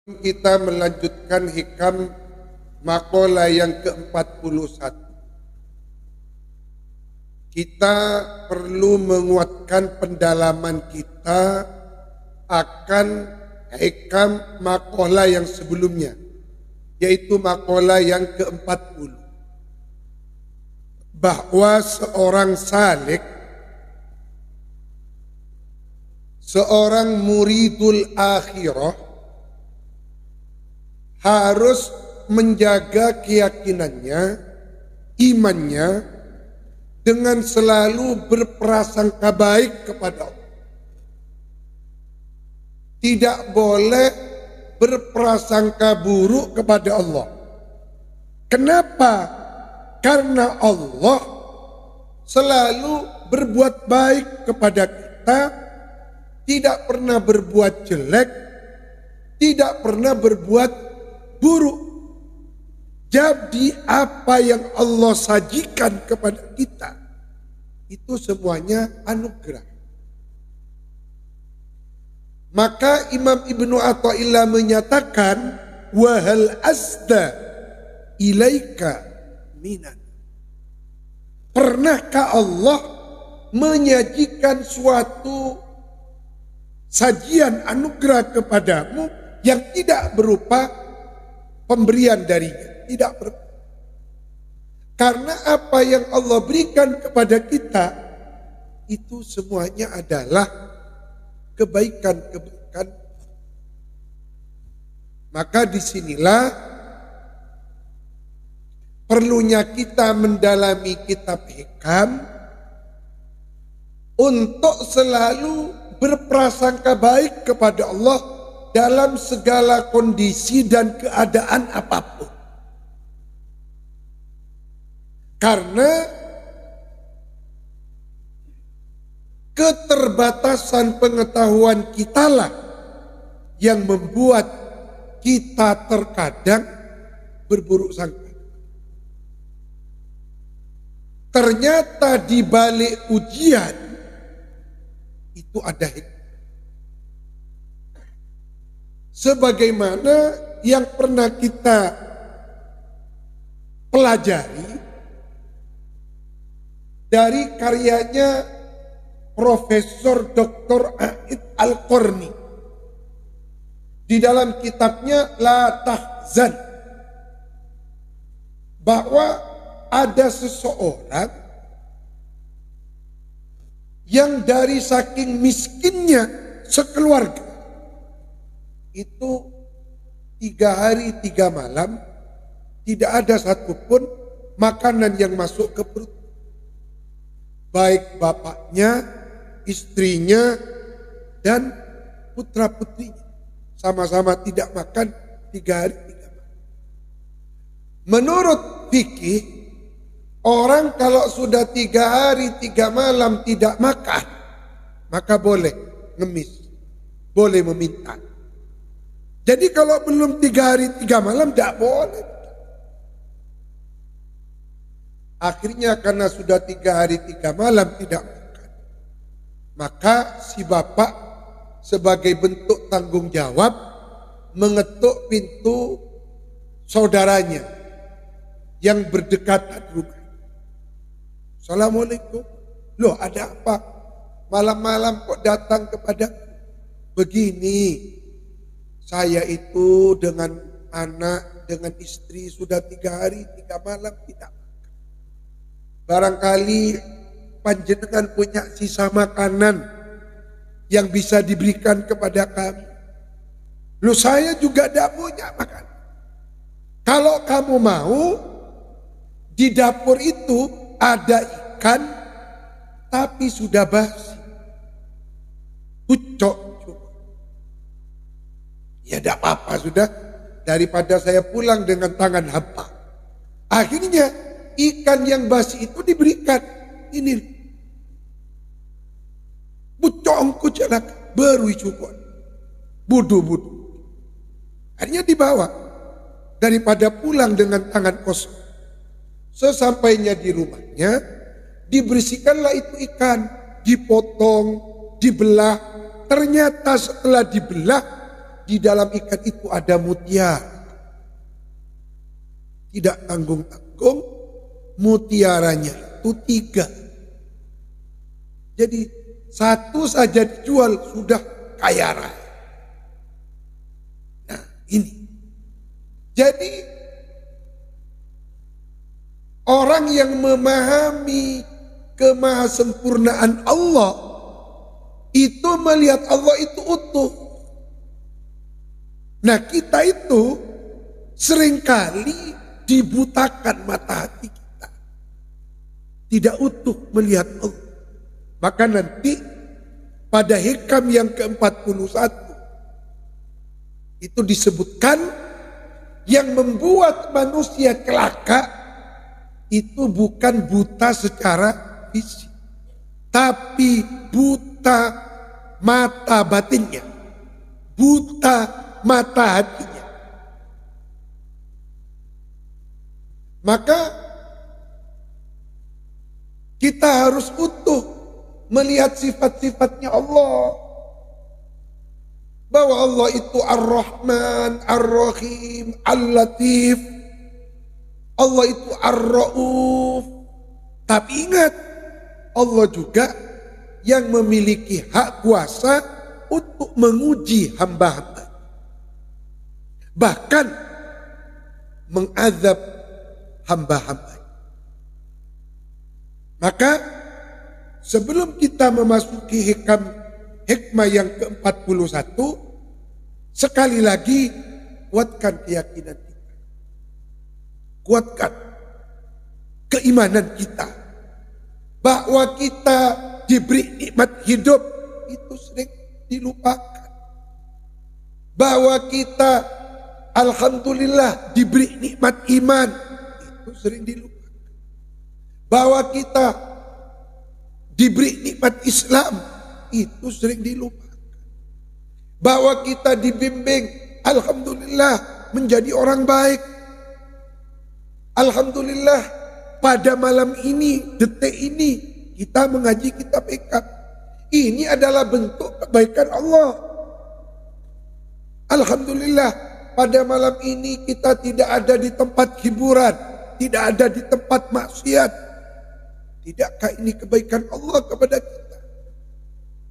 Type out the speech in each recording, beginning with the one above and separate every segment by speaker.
Speaker 1: Kita melanjutkan hikam maqalah yang ke-41. Kita perlu menguatkan pendalaman kita akan hikam maqalah yang sebelumnya, yaitu maqalah yang ke-40. Bahwa seorang salik, seorang muridul akhirah harus menjaga keyakinannya, imannya, dengan selalu berprasangka baik kepada Allah. Tidak boleh berprasangka buruk kepada Allah. Kenapa? Karena Allah selalu berbuat baik kepada kita, tidak pernah berbuat jelek, tidak pernah berbuat buruk. Jadi apa yang Allah sajikan kepada kita itu semuanya anugerah. Maka Imam Ibnu Athaillah menyatakan, wahal asda ilaika minan. Pernahkah Allah menyajikan suatu sajian anugerah kepadamu yang tidak berupa pemberian darinya? Tidak berupa. Karena apa yang Allah berikan kepada kita itu semuanya adalah kebaikan-kebaikan. Maka disinilah perlunya kita mendalami kitab hikam untuk selalu berprasangka baik kepada Allah dalam segala kondisi dan keadaan apapun. Karena keterbatasan pengetahuan kitalah yang membuat kita terkadang berburuk sangka. Ternyata di balik ujian itu ada hikmah. Sebagaimana yang pernah kita pelajari dari karyanya Profesor Dr. A'id Al-Qarni di dalam kitabnya La Tahzan, bahwa ada seseorang yang dari saking miskinnya sekeluarga itu 3 hari 3 malam tidak ada satupun makanan yang masuk ke perut. Baik bapaknya, istrinya, dan putra-putrinya sama-sama tidak makan 3 hari 3 malam. Menurut fikih, orang kalau sudah 3 hari 3 malam tidak makan, maka boleh ngemis, boleh meminta. Jadi kalau belum 3 hari 3 malam tidak boleh. Akhirnya karena sudah 3 hari 3 malam tidak makan, maka si bapak sebagai bentuk tanggung jawab mengetuk pintu saudaranya yang berdekatan rumah. Assalamualaikum. Loh, ada apa? Malam-malam kok datang kepada? Begini, saya itu dengan anak, dengan istri sudah 3 hari 3 malam tidak makan. Barangkali panjenengan punya sisa makanan yang bisa diberikan kepada kami. Loh, saya juga tidak punya makanan. Kalau kamu mau, di dapur itu ada ikan tapi sudah basi, pucuk. Ya tidak apa-apa sudah, daripada saya pulang dengan tangan hampa. Akhirnya ikan yang basi itu diberikan. Ini pucukku celaka, baru cukup. Budu-budu. Akhirnya dibawa. Daripada pulang dengan tangan kosong. Sesampainya di rumahnya, dibersihkanlah itu ikan. Dipotong, dibelah. Ternyata setelah dibelah, di dalam ikan itu ada mutiara. Tidak tanggung-tanggung, mutiaranya itu 3. Jadi 1 saja dijual sudah kaya raya. Nah ini. Jadi orang yang memahami kemahasempurnaan Allah itu melihat Allah itu utuh. Nah kita itu seringkali dibutakan mata hati kita. Tidak utuh melihat Allah. Maka nanti pada hikam yang ke-41 itu disebutkan yang membuat manusia celaka itu bukan buta secara fisik, tapi buta mata batinnya, buta mata hatinya. Maka kita harus utuh melihat sifat-sifatnya Allah. Bahwa Allah itu Ar-Rahman, Ar-Rahim, Al-Latif. Allah itu Ar-Ra'uf. Tapi ingat, Allah juga yang memiliki hak kuasa untuk menguji hamba-hamba. Bahkan mengazab hamba-hamba. Maka sebelum kita memasuki hikmah yang ke-41, sekali lagi kuatkan keyakinan kita. Kuatkan keimanan kita. Bahwa kita diberi nikmat hidup itu sering dilupakan. Bahwa kita alhamdulillah diberi nikmat iman itu sering dilupakan. Bahwa kita diberi nikmat Islam itu sering dilupakan. Bahwa kita dibimbing alhamdulillah menjadi orang baik. Alhamdulillah pada malam ini, detik ini kita mengaji kitab hikam. Ini adalah bentuk kebaikan Allah. Alhamdulillah pada malam ini kita tidak ada di tempat hiburan, tidak ada di tempat maksiat. Tidakkah ini kebaikan Allah kepada kita?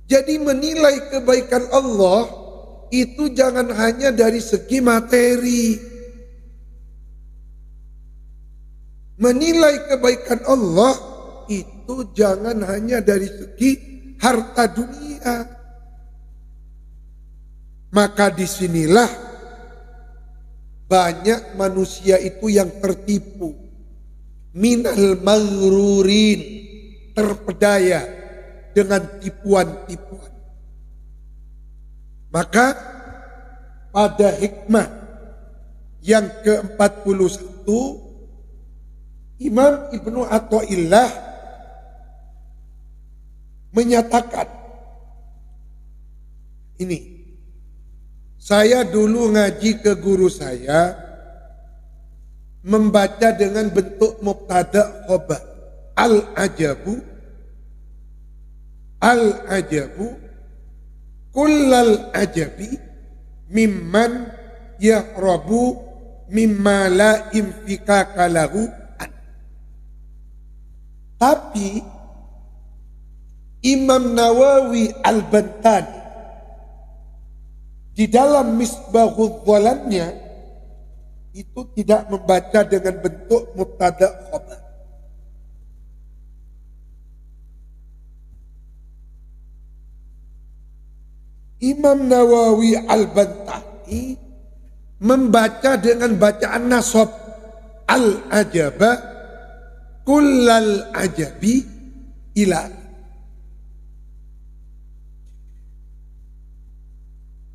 Speaker 1: Jadi menilai kebaikan Allah itu jangan hanya dari segi materi. Menilai kebaikan Allah itu jangan hanya dari segi harta dunia. Maka disinilah banyak manusia itu yang tertipu. Minal maghrurin, terpedaya dengan tipuan-tipuan. Maka pada hikmah yang ke-41 Imam Ibnu Athaillah menyatakan ini, saya dulu ngaji ke guru saya membaca dengan bentuk mubtada khobar. Al-ajabu kullal ajabi mimman yahrabu mimma la infika lahu. Tapi Imam Nawawi Al-Bantani di dalam Misbahul Dhalamnya itu tidak membaca dengan bentuk mubtada khobar. Imam Nawawi Al-Bantani membaca dengan bacaan nasab. Al-ajaba kullal ajabi ila.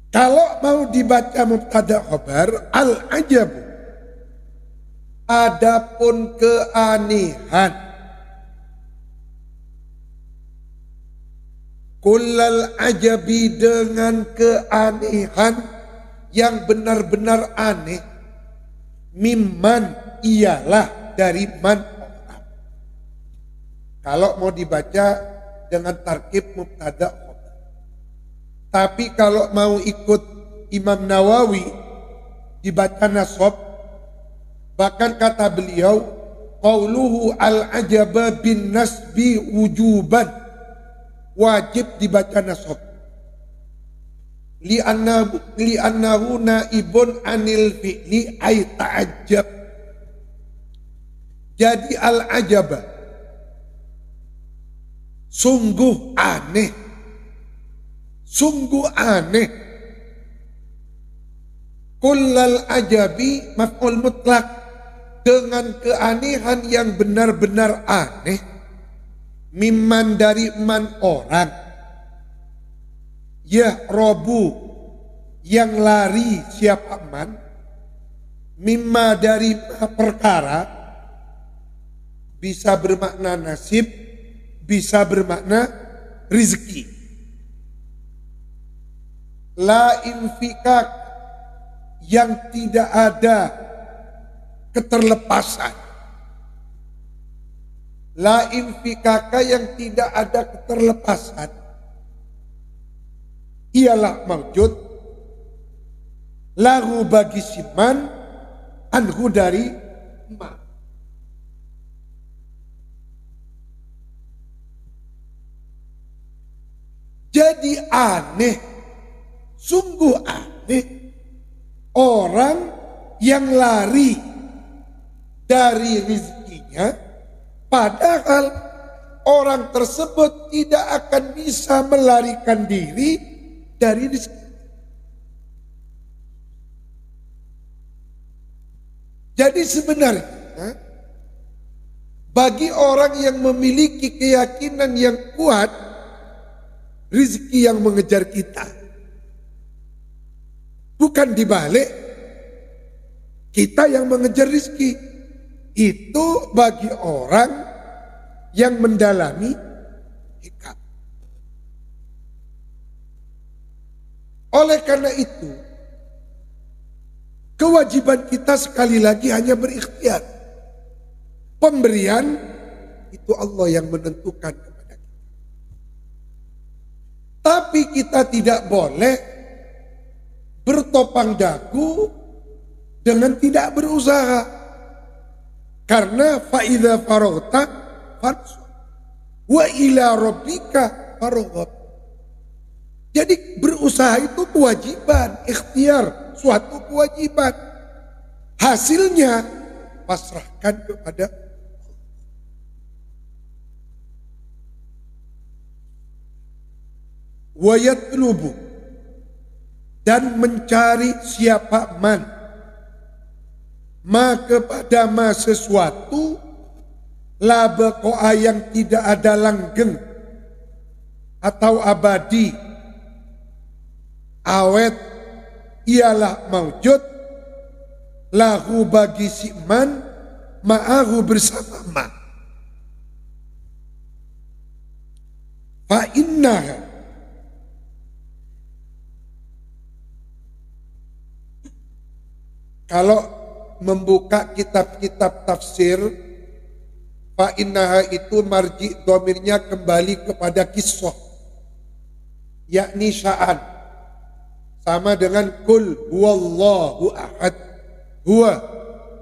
Speaker 1: Kalau mau dibaca mubtada khobar, al-ajabu, adapun keanehan, kullal ajabi dengan keanehan yang benar-benar aneh, mimman ialah dari man orang. Kalau mau dibaca dengan tarkib mubtada khobar. Tapi kalau mau ikut Imam Nawawi dibaca nasab, bahkan kata beliau qauluhu al-ajaba bin nasbi wujuban, wajib dibaca nasab. Li'annahu naibun anil fi'li ay ta'ajjab. Jadi al-ajaba sungguh aneh, sungguh aneh. Kullal ajabi maf'ul mutlak, dengan keanehan yang benar-benar aneh. Mimman dari man orang, ya robu yang lari siapa man, mimma dari perkara, bisa bermakna nasib, bisa bermakna rizki. La infikak, yang tidak ada keterlepasan. La infikaka, yang tidak ada keterlepasan. Ialah maujud lahu bagi siman anhu dari ma. Jadi aneh, sungguh aneh orang yang lari dari rizkinya, padahal orang tersebut tidak akan bisa melarikan diri dari rizki. Jadi sebenarnya bagi orang yang memiliki keyakinan yang kuat, rizki yang mengejar kita. Bukan dibalik, kita yang mengejar rizki. Itu bagi orang yang mendalami hikam. Oleh karena itu, kewajiban kita sekali lagi hanya berikhtiar. Pemberian itu Allah yang menentukan kepada kita. Tapi kita tidak boleh bertopang dagu dengan tidak berusaha. Karena fa'idha farogta fansur wa ila rabbika faroghab. Jadi berusaha itu kewajiban, ikhtiar, suatu kewajiban. Hasilnya pasrahkan kepada wa yatlubu, dan mencari siapa man ma kepada ma sesuatu la baqa yang tidak ada langgeng atau abadi, awet, ialah maujud lahu bagi si man ma'ahu bersama ma. Fa innaha, kalau membuka kitab-kitab tafsir, fa innaha itu marji domirnya kembali kepada kisah, yakni sya'an, sama dengan kul huwallahu ahad. Huwa,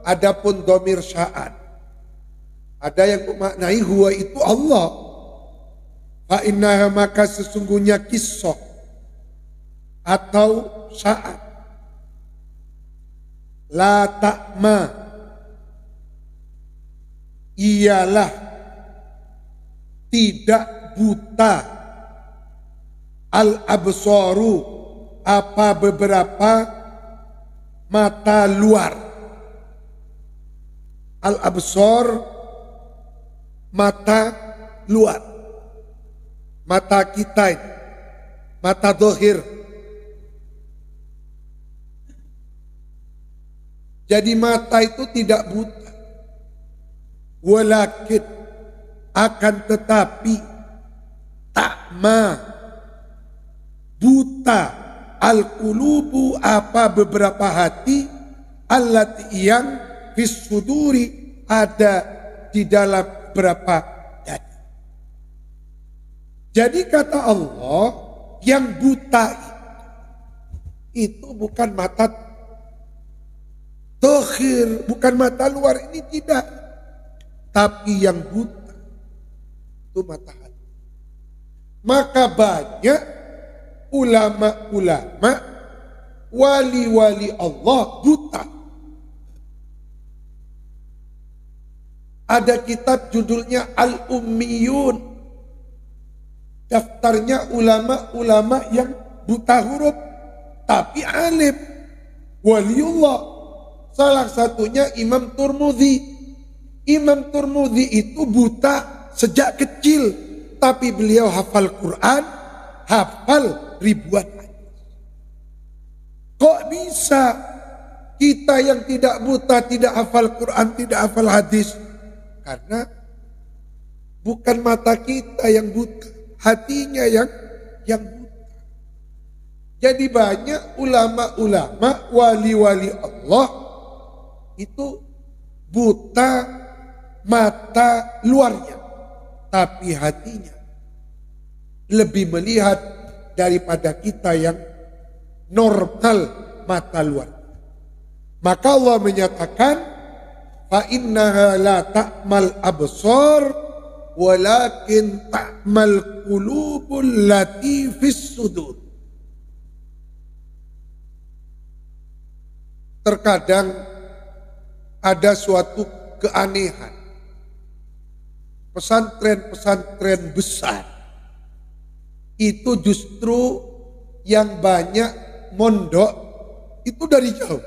Speaker 1: adapun domir sya'an, ada yang memaknai huwa itu Allah. Fa innaha, maka sesungguhnya kisah atau sya'an, la ta'ma, ialah tidak buta, al-absaru, apa beberapa mata luar. Al-absar, mata luar, mata kita, mata dohir. Jadi mata itu tidak buta. Walakin, akan tetapi, ta'ma, buta, al-qulubu, apa beberapa hati, allati yang fis suduri, ada di dalam beberapa dada. Jadi kata Allah, yang buta itu bukan mata tohir, bukan mata luar, ini tidak. Tapi yang buta itu mata hati. Maka banyak ulama-ulama, wali-wali Allah buta. Ada kitab judulnya Al-Ummiyun. Daftarnya ulama-ulama yang buta huruf tapi alim, waliullah. Salah satunya Imam Turmudzi. Imam Turmudzi itu buta sejak kecil, tapi beliau hafal Quran, hafal ribuan hadis. Kok bisa kita yang tidak buta, tidak hafal Quran, tidak hafal hadis? Karena bukan mata kita yang buta, hatinya yang buta. Jadi banyak ulama-ulama, wali-wali Allah itu buta mata luarnya, tapi hatinya lebih melihat daripada kita yang normal mata luar. Maka Allah menyatakan, fa innaha la ta'mal absar walakin ta'mal qulubul lati fis sudur. Terkadang ada suatu keanehan. Pesantren-pesantren besar itu justru yang banyak mondok itu dari jauh.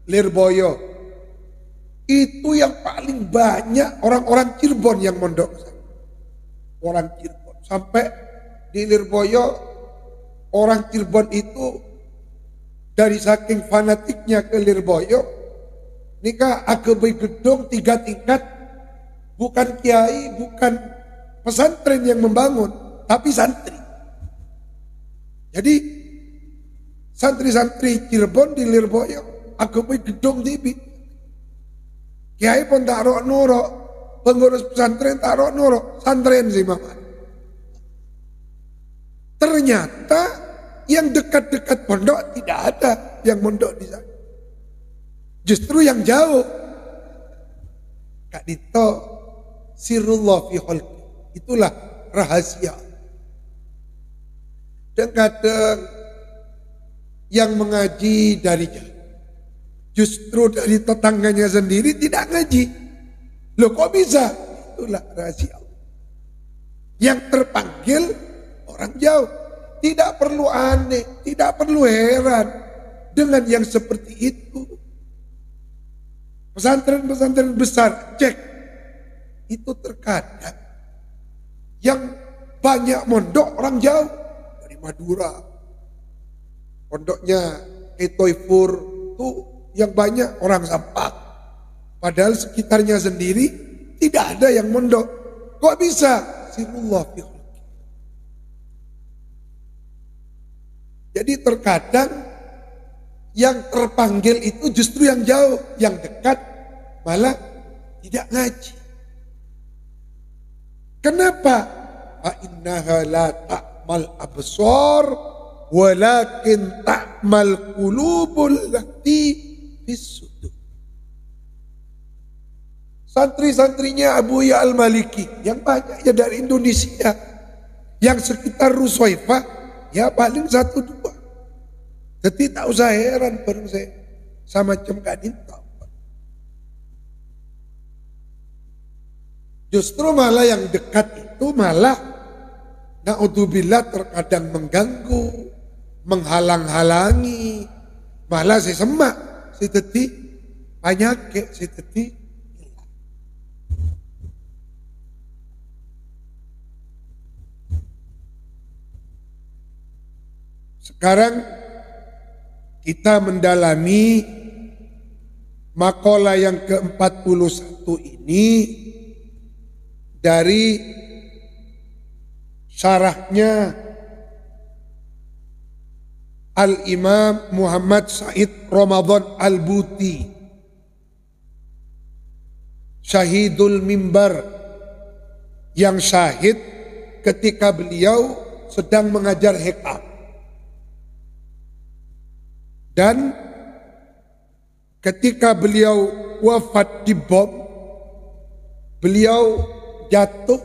Speaker 1: Lirboyo itu yang paling banyak orang-orang Cirebon yang mondok. Orang Cirebon. Sampai di Lirboyo orang Cirebon itu dari saking fanatiknya ke Lirboyo, nikah agebai gedung 3 tingkat, bukan kiai, bukan pesantren yang membangun, tapi santri. Jadi santri-santri Cirebon di Lirboyo agebai gedung tibi. Kiai pun tak rok nurok, pengurus pesantren tak rok nurok, santren sih mama. Ternyata yang dekat-dekat pondok tidak ada yang mondok di sana. Justru yang jauh. Kak Dito, sirullah fi khalqi. Itulah rahasia. Dan kadang yang mengaji dari jauh, justru dari tetangganya sendiri tidak ngaji. Loh kok bisa? Itulah rahasia. Yang terpanggil orang jauh. Tidak perlu aneh, tidak perlu heran dengan yang seperti itu. Pesantren-pesantren besar, cek. Itu terkadang yang banyak mondok orang jauh. Dari Madura. Pondoknya Etoifur itu yang banyak orang Sampak. Padahal sekitarnya sendiri tidak ada yang mondok. Kok bisa? Sirullah fi khalqi. Jadi terkadang yang terpanggil itu justru yang jauh, yang dekat malah tidak ngaji. Kenapa? Fa innaha la ta'mal absar walakin ta'mal qulubul lati fis sudur. Santri-santrinya Abu Ya Al-Maliki yang banyak ya dari Indonesia, yang sekitar Ruswaifah ya paling 1-2. Jadi tak usah heran bareng saya sama Kak Dito. Justru malah yang dekat itu malah naudzubillah terkadang mengganggu, menghalang-halangi, malah saya semak, si teti banyak si teti. Sekarang kita mendalami makalah yang ke-41 ini dari syarahnya Al-Imam Muhammad Said Ramadan Al-Buti, Syahidul Mimbar, yang syahid ketika beliau sedang mengajar hikam. Dan ketika beliau wafat di bom, beliau jatuh,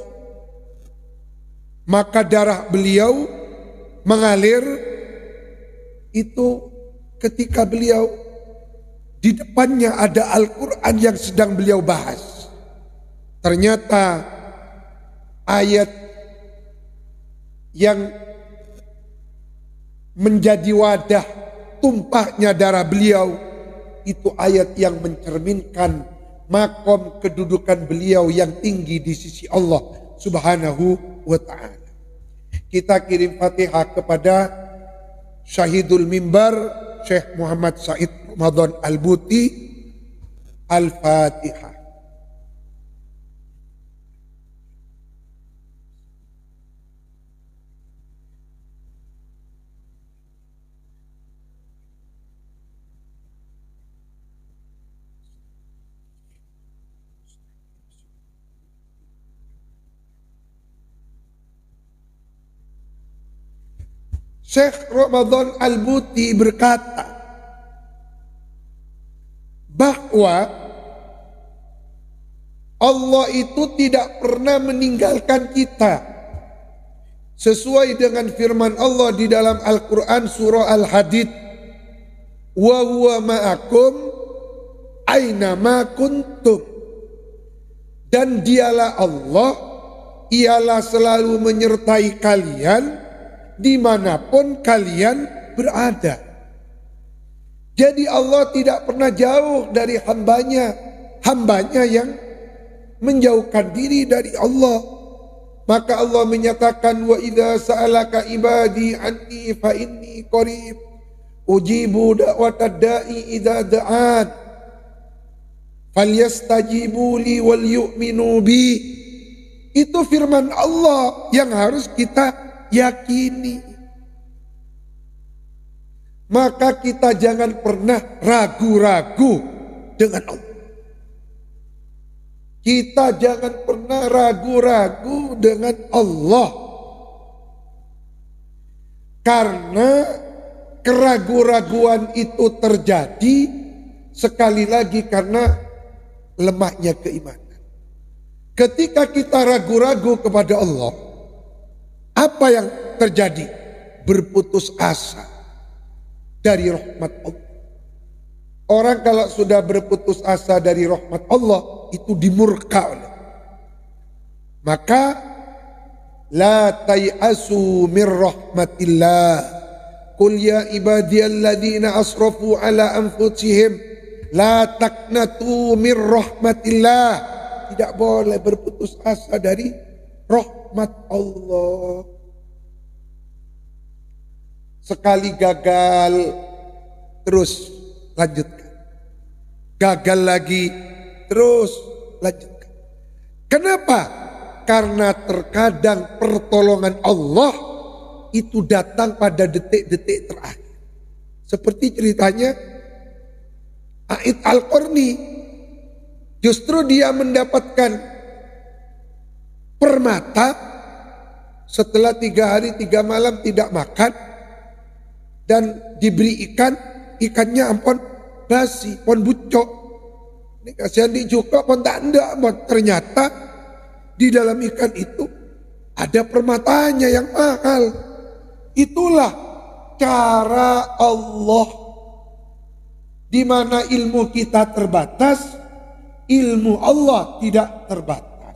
Speaker 1: maka darah beliau mengalir. Itu ketika beliau di depannya ada Al-Quran yang sedang beliau bahas. Ternyata ayat yang menjadi wadah tumpahnya darah beliau itu ayat yang mencerminkan makom kedudukan beliau yang tinggi di sisi Allah Subhanahu wa ta'ala. Kita kirim Fatihah kepada Syahidul Mimbar Syekh Muhammad Said Ramadan Al-Buti. Al-Fatihah. Syekh Ramadan Al-Buti berkata bahwa Allah itu tidak pernah meninggalkan kita, sesuai dengan firman Allah di dalam Al-Quran surah Al-Hadid, wa huwa ma'akum aina ma kuntum, dan dialah Allah, ialah selalu menyertai kalian dimanapun kalian berada. Jadi Allah tidak pernah jauh dari hambanya yang menjauhkan diri dari Allah. Maka Allah menyatakan, wa idza sa'alaka ibadi anni fa inni qarib ujibu da'watad da'i idza da'an falyastajibu li wal yu'minu bi. Itu firman Allah yang harus kita yakini. Maka kita jangan pernah ragu-ragu dengan Allah. Kita jangan pernah ragu-ragu dengan Allah. Karena keraguan-raguan itu terjadi sekali lagi karena lemahnya keimanan. Ketika kita ragu-ragu kepada Allah, apa yang terjadi? Berputus asa dari rahmat Allah. Orang kalau sudah berputus asa dari rahmat Allah, itu dimurka oleh. Maka la tay'asu mir rahmatillah. Qul ya ibadiyalladzina asrafu ala anfusihim la taqnatu mir rahmatillah. Tidak boleh berputus asa dari rahmat Allah. Sekali gagal, terus lanjutkan. Gagal lagi, terus lanjutkan. Kenapa? Karena terkadang pertolongan Allah itu datang pada detik-detik terakhir. Seperti ceritanya A'id Al-Qarni. Justru dia mendapatkan permata setelah 3 hari 3 malam tidak makan dan diberi ikan, ikannya ampun basi, pon bucok. Ini kasihan dicuka pon tak ada, ternyata di dalam ikan itu ada permatanya yang mahal. Itulah cara Allah, di mana ilmu kita terbatas, ilmu Allah tidak terbatas.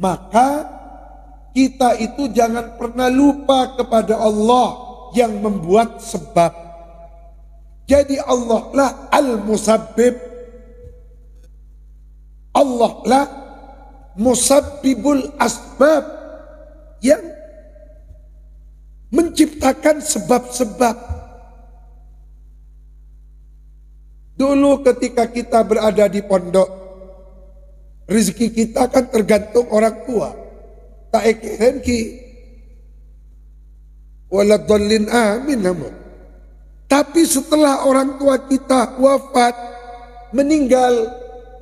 Speaker 1: Maka kita itu jangan pernah lupa kepada Allah yang membuat sebab. Jadi Allah lah al-musabbib. Allah lah musabbibul asbab, yang menciptakan sebab-sebab. Dulu ketika kita berada di pondok, rezeki kita kan tergantung orang tua. Tak ekeren ki waladhdallin amin namun. Tapi setelah orang tua kita wafat, meninggal,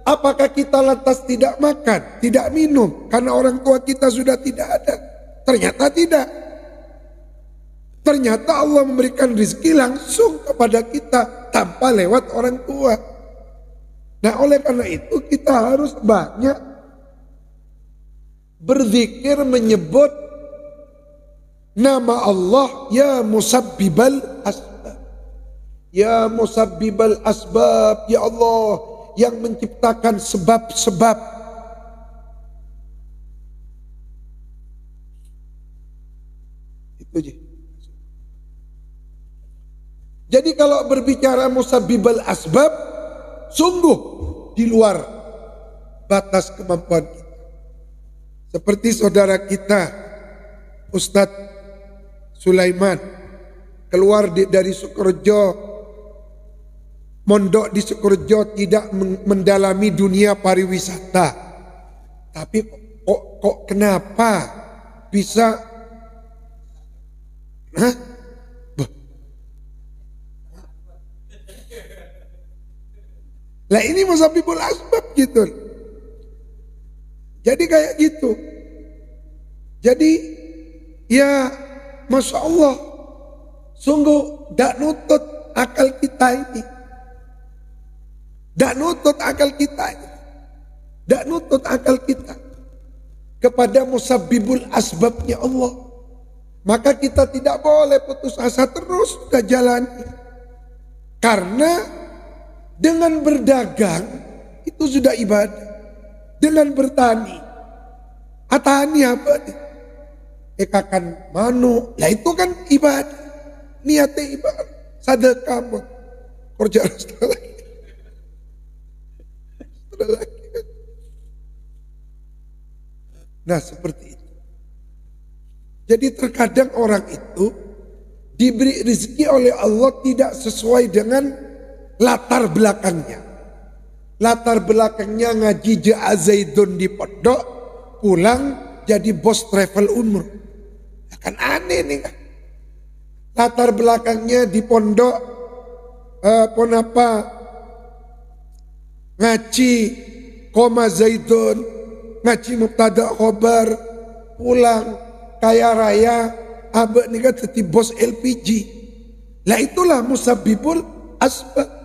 Speaker 1: apakah kita lantas tidak makan, tidak minum karena orang tua kita sudah tidak ada? Ternyata tidak. Ternyata Allah memberikan rezeki langsung kepada kita tanpa lewat orang tua. Nah, oleh karena itu kita harus banyak berzikir menyebut nama Allah, ya musabbibal asbab. Ya musabbibal asbab, ya Allah yang menciptakan sebab-sebab. Itu aja. Jadi kalau berbicara musabbibal asbab, sungguh di luar batas kemampuan kita. Seperti saudara kita, Ustadz Sulaiman, keluar dari Sukorejo, mondok di Sukorejo, tidak mendalami dunia pariwisata. Tapi kok kenapa bisa? Lah ini musabbibul asbab gitu. Jadi kayak gitu. Jadi ya Masya Allah, sungguh tidak nutut akal kita ini. Tidak nutut akal kita ini. Tidak nutut akal kita kepada musabbibul asbabnya Allah. Maka kita tidak boleh putus asa, terus kita jalani. Karena dengan berdagang itu sudah ibadah. Dengan bertani, atani apa nih? Ekakan manu, lah itu kan ibadah. Niatnya ibadah. Sedekah buat kerja lagi. Nah seperti itu. Jadi terkadang orang itu diberi rezeki oleh Allah tidak sesuai dengan latar belakangnya. Latar belakangnya ngaji Zaidun di pondok, pulang jadi bos travel umroh. Kan aneh nih kan. Latar belakangnya di pondok ngaji koma Zaidun, ngaji mubtada khobar, pulang kaya raya, abek nih kan jadi bos LPG. Lah itulah musabbibul asbab.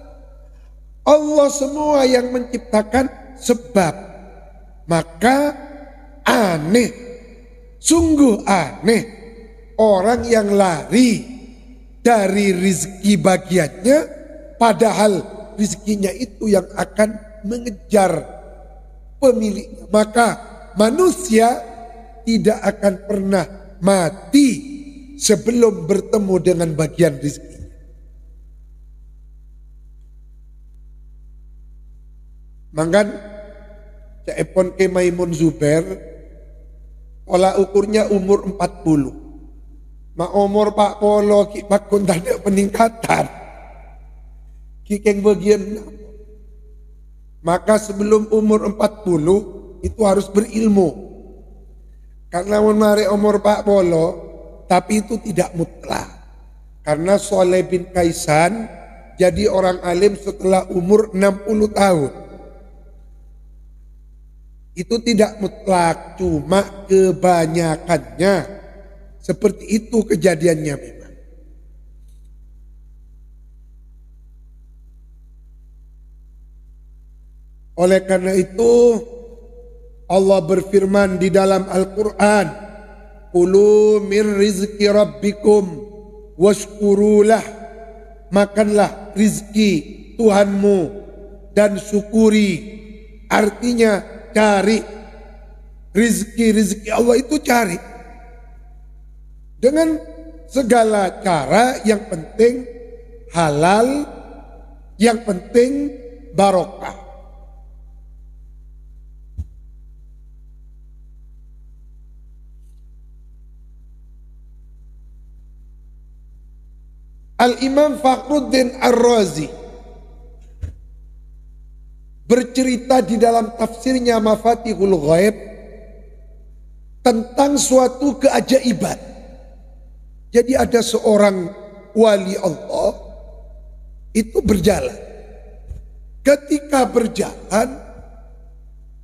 Speaker 1: Allah semua yang menciptakan sebab. Maka aneh, sungguh aneh orang yang lari dari rizki bagiannya, padahal rizkinya itu yang akan mengejar pemiliknya. Maka manusia tidak akan pernah mati sebelum bertemu dengan bagian rizki. Mangkan Cepon ke Maimun Zubair, pola ukurnya umur 40. Ma umur Pak Polo ki pakun ada peningkatan. Kikeng bagian. Maka sebelum umur 40 itu harus berilmu. Karena mari umur Pak Polo, tapi itu tidak mutlak. Karena Soleh bin Kaisan jadi orang alim setelah umur 60 tahun. Itu tidak mutlak, cuma kebanyakannya seperti itu kejadiannya memang. Oleh karena itu Allah berfirman di dalam Al-Quran, "Kulu min rizki rabbikum washkurulah." Makanlah rizki Tuhanmu dan syukuri. Artinya cari rizki Allah itu, cari dengan segala cara, yang penting halal, yang penting barokah. Al-Imam Fakhruddin Ar-Razi bercerita di dalam tafsirnya Mafatihul Ghaib tentang suatu keajaiban. Jadi ada seorang wali Allah itu berjalan. Ketika berjalan,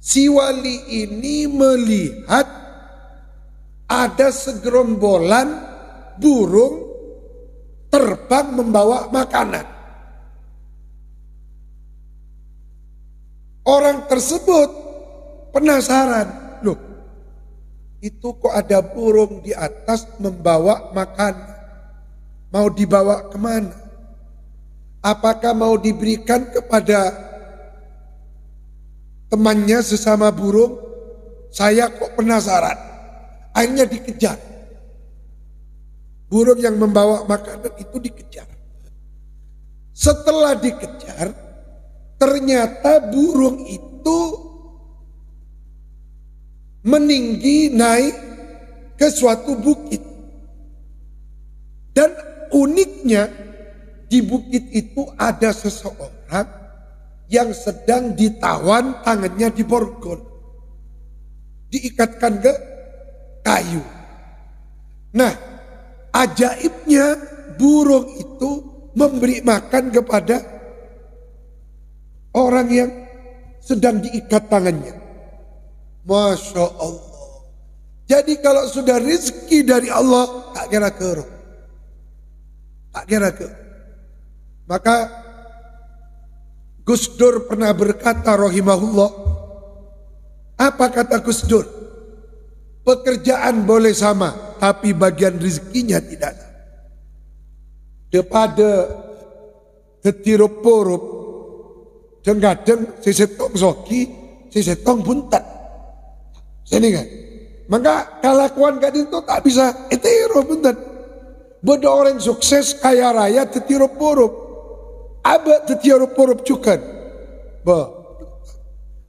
Speaker 1: si wali ini melihat ada segerombolan burung terbang membawa makanan. Orang tersebut penasaran, loh itu kok ada burung di atas membawa makanan, mau dibawa kemana? Apakah mau diberikan kepada temannya sesama burung? Saya kok penasaran. Akhirnya dikejar. Burung yang membawa makanan itu dikejar. Setelah dikejar, ternyata burung itu meninggi naik ke suatu bukit. Dan uniknya di bukit itu ada seseorang yang sedang ditawan, tangannya diborgol, diikatkan ke kayu. Nah, ajaibnya burung itu memberi makan kepada orang yang sedang diikat tangannya. Masya Allah. Jadi kalau sudah rezeki dari Allah, tak kira ke. Tak kira ke. Maka Gus Dur pernah berkata rahimahullah. Apa kata Gus Dur? Pekerjaan boleh sama, tapi bagian rezekinya tidak sama. Daripada detirup-purup, kadang sesetong soki, sesetong buntat. Sini kan? Maka kelakuan kadang itu tak bisa etirup buntat. Beda orang sukses kaya raya detirup-purup. Aba detirup-purup juga.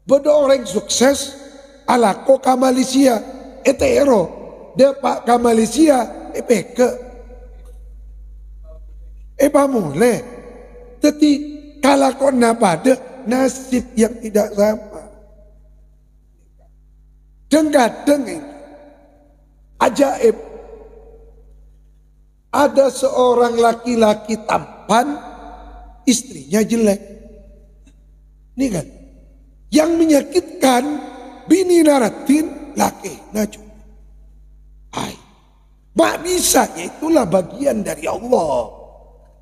Speaker 1: Beda orang sukses ala ko ka Malaysia etero. Dia pak ka Malaysia epeke. Mulai. Jadi kalakuan pada nasib yang tidak sama. Kadang ini ajaib. Ada seorang laki-laki tampan, istrinya jelek. Ini kan yang menyakitkan bini naratin laki naju. Hai, mak bisa, itulah bagian dari Allah.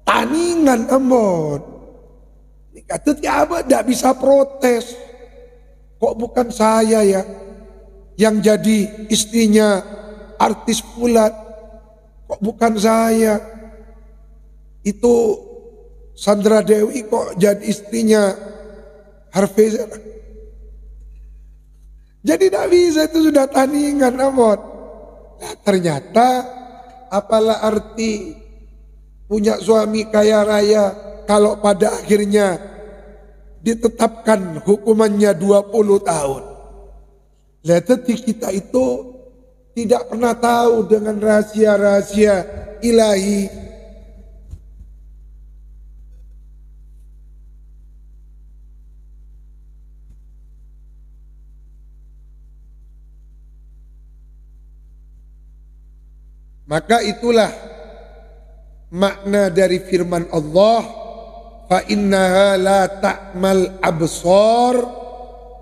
Speaker 1: Taningan amun. Ini kata tiaba tidak bisa protes. Kok bukan saya ya yang jadi istrinya artis Fulan? Kok bukan saya? Itu Sandra Dewi kok jadi istrinya Harvey. Jadi tidak bisa, itu sudah tandingan amun. Nah, ternyata apalah arti punya suami kaya raya kalau pada akhirnya ditetapkan hukumannya 20 tahun. Lihat, kita itu tidak pernah tahu dengan rahasia-rahasia ilahi. Maka itulah makna dari firman Allah, fa innaha la ta'mal absar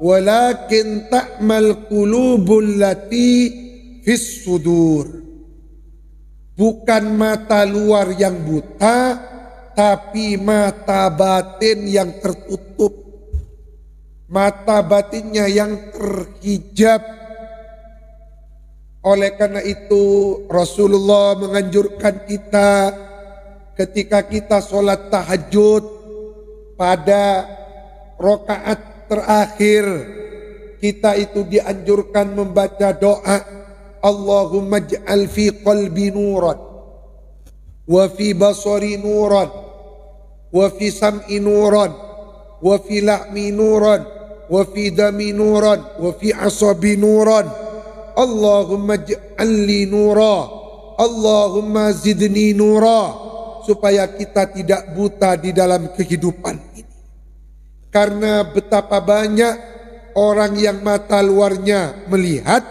Speaker 1: walakin ta'mal qulubul lati fis sudur. Bukan mata luar yang buta, tapi mata batin yang tertutup. Mata batinnya yang terhijab. Oleh karena itu Rasulullah menganjurkan kita ketika kita sholat tahajud pada rakaat terakhir, kita itu dianjurkan membaca doa Allahumma ij'al fi qalbi nuran wa fi basari nuran wa fi sam'i nuran wa fi la'mi nuran wa fi dami nuran wa fi asabi nuran Allahumma ij'alli nura, Allahumma zidni nura, supaya kita tidak buta di dalam kehidupan ini. Karena betapa banyak orang yang mata luarnya melihat,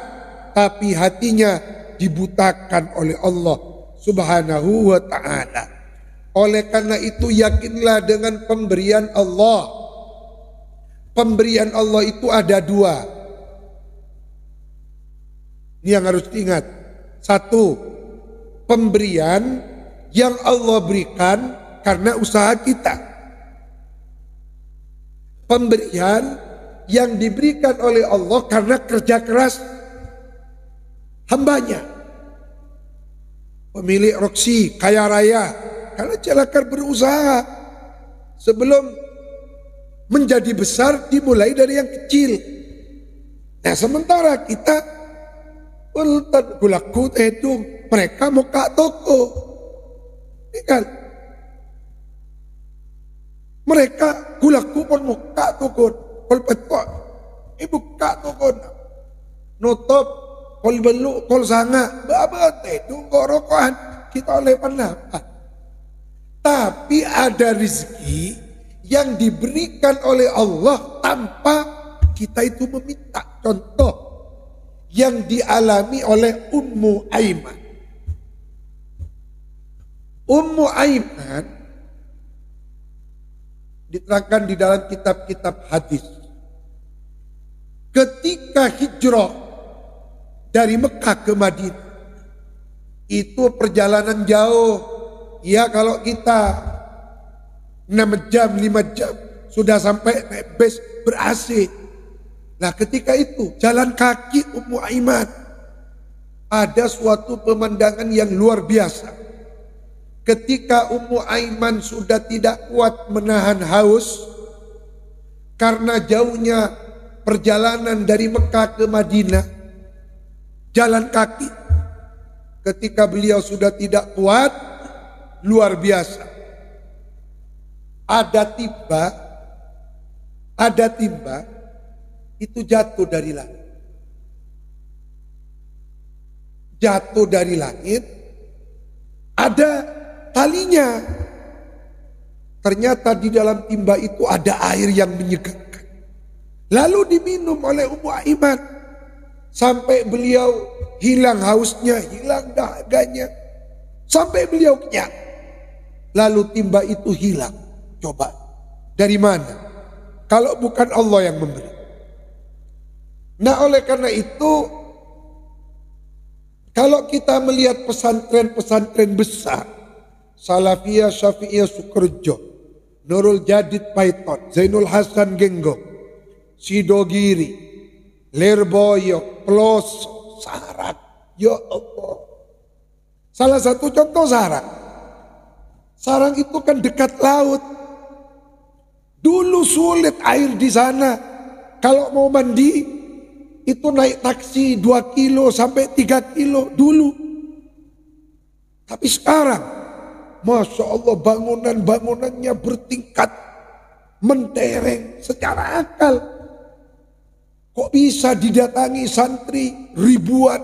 Speaker 1: tapi hatinya dibutakan oleh Allah Subhanahu wa ta'ala. Oleh karena itu yakinlah dengan pemberian Allah. Pemberian Allah itu ada dua. Ini yang harus diingat. Satu, pemberian yang Allah berikan karena usaha kita. Pemberian yang diberikan oleh Allah karena kerja keras hambanya. Pemilik Roxy kaya raya karena celaka berusaha. Sebelum menjadi besar dimulai dari yang kecil. Nah sementara kita gulaku itu mereka buka toko. Kan? Mereka gulaku pun buka toko. Kol petok, buka toko. Nutup, kol beluk, kol sanga. Babat itu ngorokohan. Kita oleh pendapat. Tapi ada rezeki yang diberikan oleh Allah tanpa kita itu meminta. Contoh yang dialami oleh Ummu Aiman. Ummu Aiman diterangkan di dalam kitab-kitab hadis. Ketika hijrah dari Mekah ke Madinah, itu perjalanan jauh. Ya kalau kita 6 jam, 5 jam sudah sampai naik bus ber-AC. Nah ketika itu jalan kaki Ummu Aiman, ada suatu pemandangan yang luar biasa. Ketika Ummu Aiman sudah tidak kuat menahan haus karena jauhnya perjalanan dari Mekah ke Madinah, jalan kaki. Ketika beliau sudah tidak kuat, luar biasa. Ada timba itu jatuh dari langit. Jatuh dari langit, ada talinya. Ternyata di dalam timba itu ada air yang menyegarkan. Lalu diminum oleh Ummu Aiman. Sampai beliau hilang hausnya, hilang dahaganya. Sampai beliau kenyang. Lalu timba itu hilang. Coba, dari mana? Kalau bukan Allah yang memberi. Nah oleh karena itu, kalau kita melihat pesantren-pesantren besar, Salafiyah, Syafi'iyah, Sukerjo, Nurul Jadid Paiton, Zainul Hasan Genggong, Sidogiri, Lirboyo, Peloso, Sarak, ya Allah. Salah satu contoh Sarang. Sarang itu kan dekat laut. Dulu sulit air di sana. Kalau mau mandi, itu naik taksi 2 kilo sampai 3 kilo dulu. Tapi sekarang, Masya Allah bangunan-bangunannya bertingkat mentereng secara akal. Kok bisa didatangi santri ribuan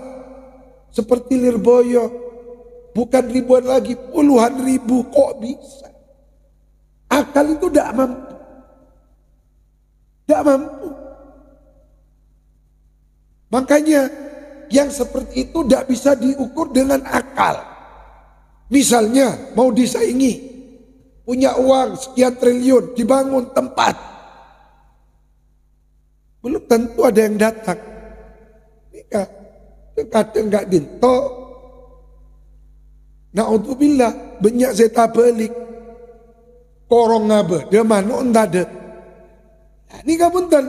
Speaker 1: seperti Lirboyo? Bukan ribuan lagi, puluhan ribu. Kok bisa? Akal itu tidak mampu. Tidak mampu. Makanya yang seperti itu tidak bisa diukur dengan akal. Misalnya mau disaingi, punya uang sekian triliun, dibangun tempat. Belum tentu ada yang datang. Kadang nggak dinto. Na'udzubillah, banyak zeta balik. Korong ngabe, dia manu entah ada. Nah, ini gak punten.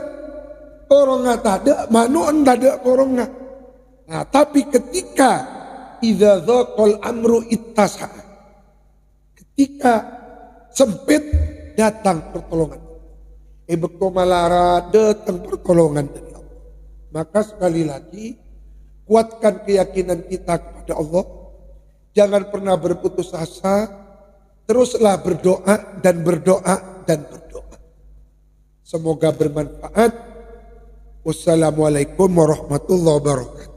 Speaker 1: Korong tak ada, manu entah ada korong. Nah, tapi ketika idza dzaqal amru ittasa. Ketika sempit datang pertolongan. Bekto malara datang pertolongan dari Allah. Maka sekali lagi kuatkan keyakinan kita kepada Allah. Jangan pernah berputus asa. Teruslah berdoa dan berdoa dan berdoa. Semoga bermanfaat. Wassalamualaikum warahmatullahi wabarakatuh.